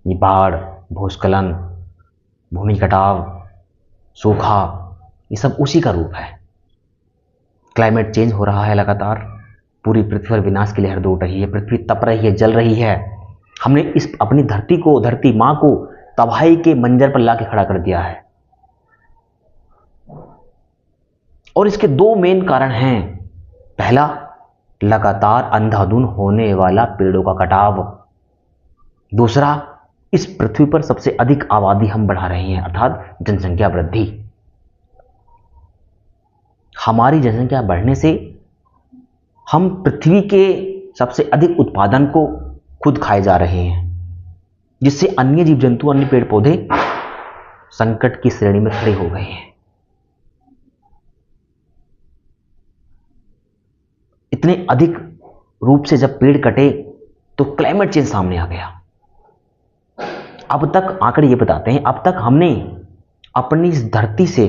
ये बाढ़, भूस्खलन, भूमि कटाव, सूखा, ये सब उसी का रूप है। क्लाइमेट चेंज हो रहा है लगातार, पूरी पृथ्वी पर विनाश की लहर दौड़ रही है, पृथ्वी तप रही है, जल रही है। हमने इस अपनी धरती माँ को तबाही के मंजर पर लाके खड़ा कर दिया है। और इसके दो मेन कारण हैं। पहला, लगातार अंधाधुंध होने वाला पेड़ों का कटाव। दूसरा, इस पृथ्वी पर सबसे अधिक आबादी हम बढ़ा रहे हैं, अर्थात जनसंख्या वृद्धि। हमारी जनसंख्या बढ़ने से हम पृथ्वी के सबसे अधिक उत्पादन को खुद खाए जा रहे हैं, जिससे अन्य जीव जंतु, अन्य पेड़ पौधे संकट की श्रेणी में खड़े हो गए हैं। इतने अधिक रूप से जब पेड़ कटे तो क्लाइमेट चेंज सामने आ गया। अब तक आंकड़े ये बताते हैं, अब तक हमने अपनी इस धरती से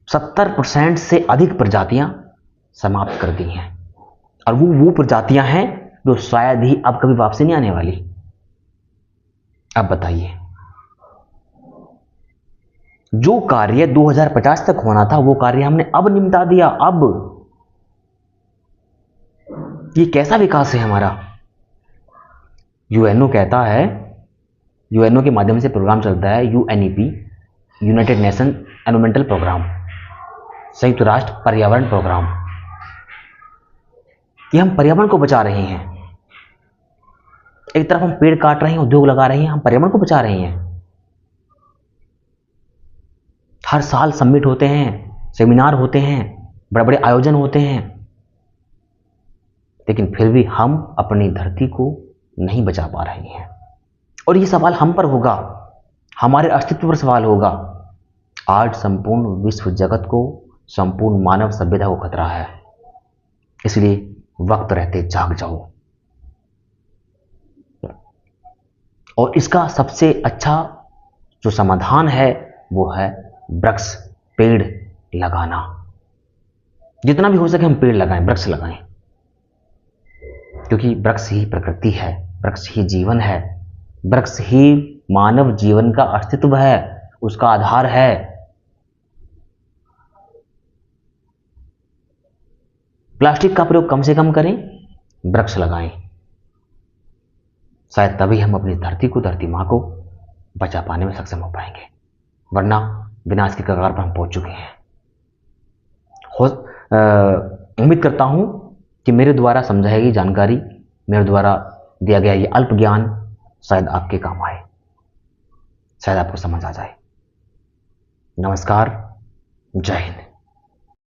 70% से अधिक प्रजातियां समाप्त कर दी हैं, और वो प्रजातियां हैं जो शायद ही अब कभी वापसी नहीं आने वाली। अब बताइए, जो कार्य 2050 तक होना था वो कार्य हमने अब निपटा दिया। अब ये कैसा विकास है हमारा? यूएनओ कहता है, यूएनओ के माध्यम से प्रोग्राम चलता है, UNEP, United Nation environmental programme, संयुक्त राष्ट्र पर्यावरण प्रोग्राम, कि हम पर्यावरण को बचा रहे हैं। एक तरफ हम पेड़ काट रहे हैं, उद्योग लगा रहे हैं, हम पर्यावरण को बचा रहे हैं। हर साल समिट होते हैं, सेमिनार होते हैं, बड़े बड़े आयोजन होते हैं, लेकिन फिर भी हम अपनी धरती को नहीं बचा पा रहे हैं। और ये सवाल हम पर होगा, हमारे अस्तित्व पर सवाल होगा। आज संपूर्ण विश्व जगत को, संपूर्ण मानव सभ्यता को खतरा है। इसलिए वक्त रहते जाग जाओ। और इसका सबसे अच्छा जो समाधान है वो है वृक्ष, पेड़ लगाना। जितना भी हो सके हम पेड़ लगाएं, वृक्ष लगाएं, क्योंकि वृक्ष ही प्रकृति है, वृक्ष ही जीवन है, वृक्ष ही मानव जीवन का अस्तित्व है, उसका आधार है। प्लास्टिक का प्रयोग कम से कम करें, वृक्ष लगाएं। शायद तभी हम अपनी धरती को, धरती मां को बचा पाने में सक्षम हो पाएंगे, वरना विनाश की कगार पर हम पहुंच चुके हैं। उम्मीद करता हूं कि मेरे द्वारा समझाई गई जानकारी, मेरे द्वारा दिया गया ये अल्प ज्ञान शायद आपके काम आए, शायद आपको समझ आ जाए। नमस्कार, जय हिंद।